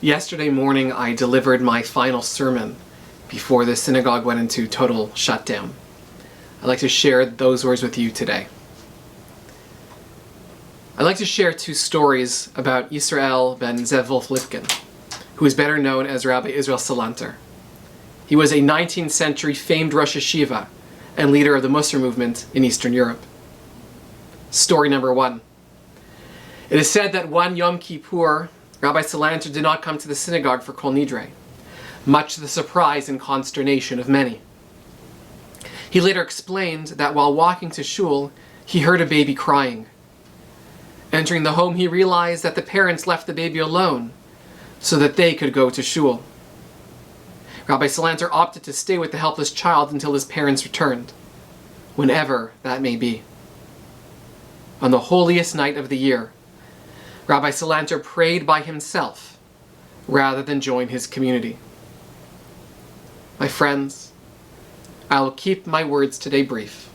Yesterday morning, I delivered my final sermon before the synagogue went into total shutdown. I'd like to share those words with you today. I'd like to share two stories about Israel ben Zev Wolf Lifkin, who is better known as Rabbi Israel Salanter. He was a 19th century famed Rosh Yeshiva and leader of the Musar movement in Eastern Europe. Story number one. It is said that one Yom Kippur, Rabbi Salanter did not come to the synagogue for Kol Nidre, much to the surprise and consternation of many. He later explained that while walking to shul, he heard a baby crying. Entering the home, he realized that the parents left the baby alone so that they could go to shul. Rabbi Salanter opted to stay with the helpless child until his parents returned, whenever that may be. On the holiest night of the year, Rabbi Salanter prayed by himself rather than join his community. My friends, I will keep my words today brief.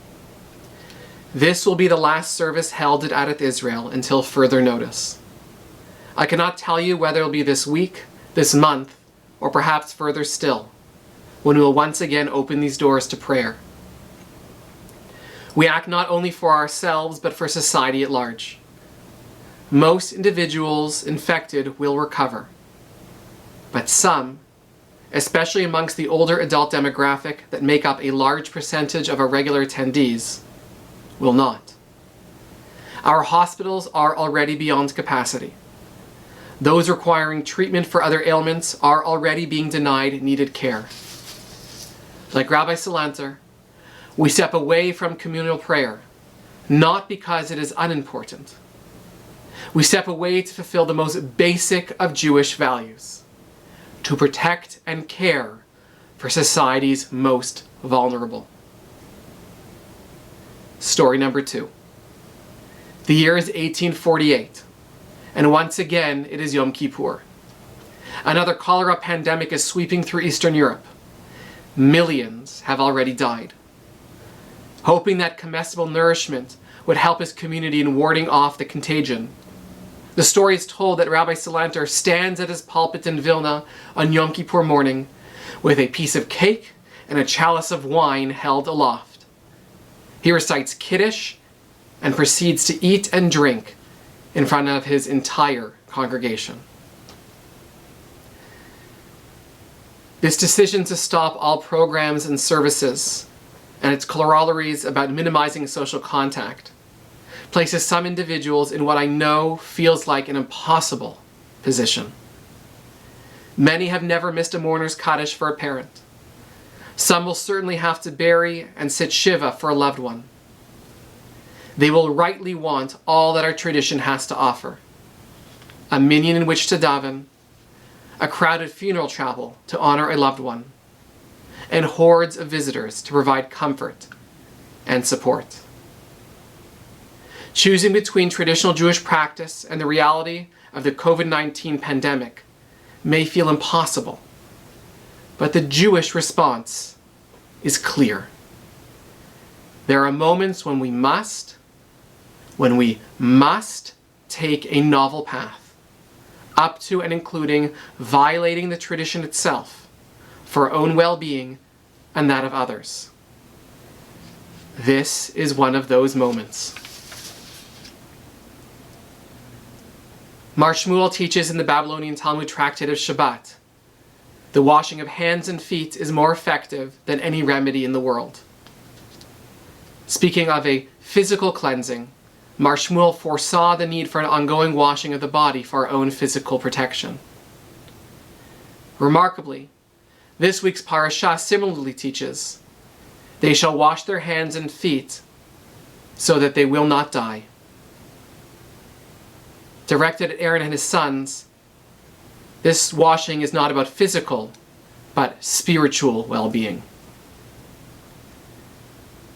This will be the last service held at Adat Israel until further notice. I cannot tell you whether it will be this week, this month, or perhaps further still, when we will once again open these doors to prayer. We act not only for ourselves, but for society at large. Most individuals infected will recover, but some, especially amongst the older adult demographic that make up a large percentage of our regular attendees, will not. Our hospitals are already beyond capacity. Those requiring treatment for other ailments are already being denied needed care. Like Rabbi Salanter, we step away from communal prayer, not because it is unimportant. We step away to fulfill the most basic of Jewish values, to protect and care for society's most vulnerable. Story number two. The year is 1848, and once again it is Yom Kippur. Another cholera pandemic is sweeping through Eastern Europe. Millions have already died. Hoping that comestible nourishment would help his community in warding off the contagion, the story is told that Rabbi Salanter stands at his pulpit in Vilna on Yom Kippur morning with a piece of cake and a chalice of wine held aloft. He recites Kiddush and proceeds to eat and drink in front of his entire congregation. This decision to stop all programs and services and its corollaries about minimizing social contact places some individuals in what I know feels like an impossible position. Many have never missed a mourner's Kaddish for a parent. Some will certainly have to bury and sit Shiva for a loved one. They will rightly want all that our tradition has to offer: a minyan in which to daven, a crowded funeral chapel to honor a loved one, and hordes of visitors to provide comfort and support. Choosing between traditional Jewish practice and the reality of the COVID-19 pandemic may feel impossible, but the Jewish response is clear. There are moments when we must take a novel path, up to and including violating the tradition itself for our own well-being and that of others. This is one of those moments. Mar Shmuel teaches in the Babylonian Talmud tractate of Shabbat, the washing of hands and feet is more effective than any remedy in the world. Speaking of a physical cleansing, Mar Shmuel foresaw the need for an ongoing washing of the body for our own physical protection. Remarkably, this week's parashah similarly teaches, "They shall wash their hands and feet so that they will not die." Directed at Aaron and his sons, this washing is not about physical, but spiritual well-being.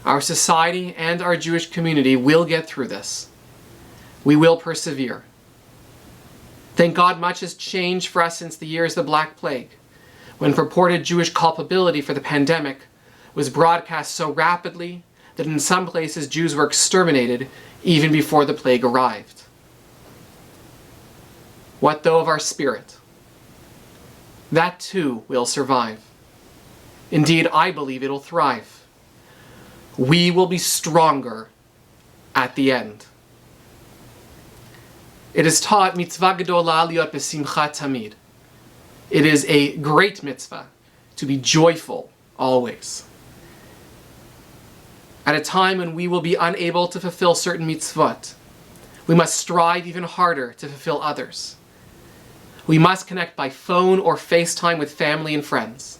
Our society and our Jewish community will get through this. We will persevere. Thank God much has changed for us since the years of the Black Plague, when purported Jewish culpability for the pandemic was broadcast so rapidly that in some places Jews were exterminated even before the plague arrived. What though of our spirit? that too will survive. Indeed, I believe it'll thrive. We will be stronger at the end. It is taught mitzvah gedolah liot besimcha tamid. It is a great mitzvah to be joyful always. At a time when we will be unable to fulfill certain mitzvot, we must strive even harder to fulfill others. We must connect by phone or FaceTime with family and friends.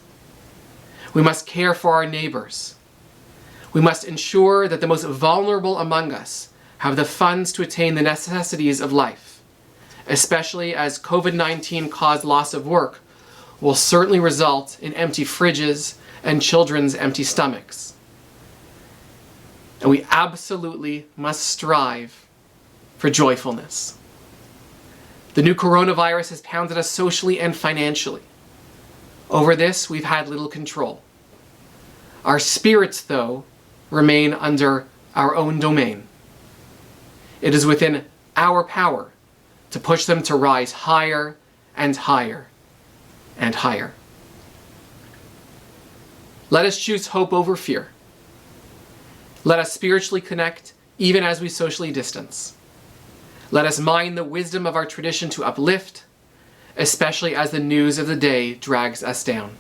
We must care for our neighbors. We must ensure that the most vulnerable among us have the funds to attain the necessities of life, especially as COVID-19 caused loss of work will certainly result in empty fridges and children's empty stomachs. And we absolutely must strive for joyfulness. The new coronavirus has pounded us socially and financially. Over this, we've had little control. Our spirits, though, remain under our own domain. It is within our power to push them to rise higher and higher and higher. Let us choose hope over fear. Let us spiritually connect even as we socially distance. Let us mine the wisdom of our tradition to uplift, especially as the news of the day drags us down.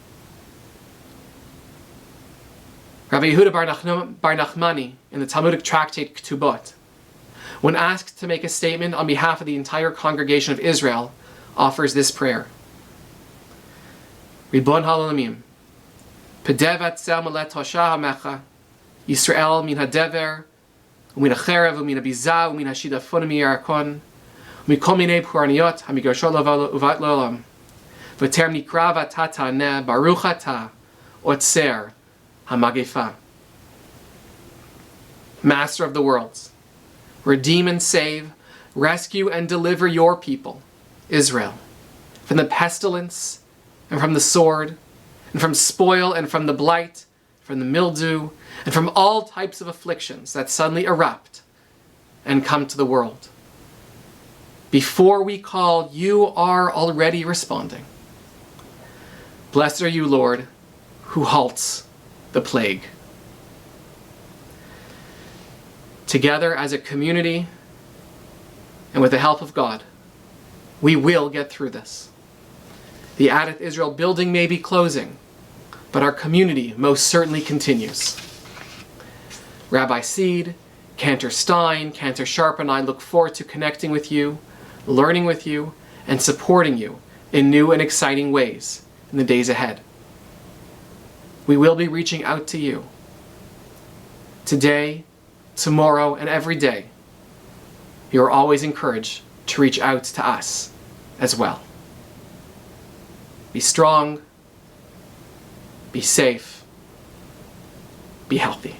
Rabbi Yehuda Bar Nachmani, in the Talmudic tractate Ketubot, when asked to make a statement on behalf of the entire congregation of Israel, offers this prayer. Ribon haolamim, pedevat zel malet hosha hamecha, Yisrael min hadever, umin hacherev, umin habiza, umin hashida fun miyarakon, umikol minei puraniot hamigarshot uvat lolam, v'terem nikra vatata ne baruch ata otzer hamagefa. Master of the worlds, redeem and save, rescue and deliver your people, Israel, from the pestilence and from the sword, and from spoil and from the blight, from the mildew, and from all types of afflictions that suddenly erupt and come to the world. Before we call, you are already responding. Blessed are you, Lord, who halts the plague. Together as a community, and with the help of God, we will get through this. The Adath Israel building may be closing, but our community most certainly continues. Rabbi Seed, Cantor Stein, Cantor Sharp, and I look forward to connecting with you, learning with you, and supporting you in new and exciting ways in the days ahead. We will be reaching out to you today, tomorrow, and every day. You are always encouraged to reach out to us as well. Be strong, be safe, be healthy.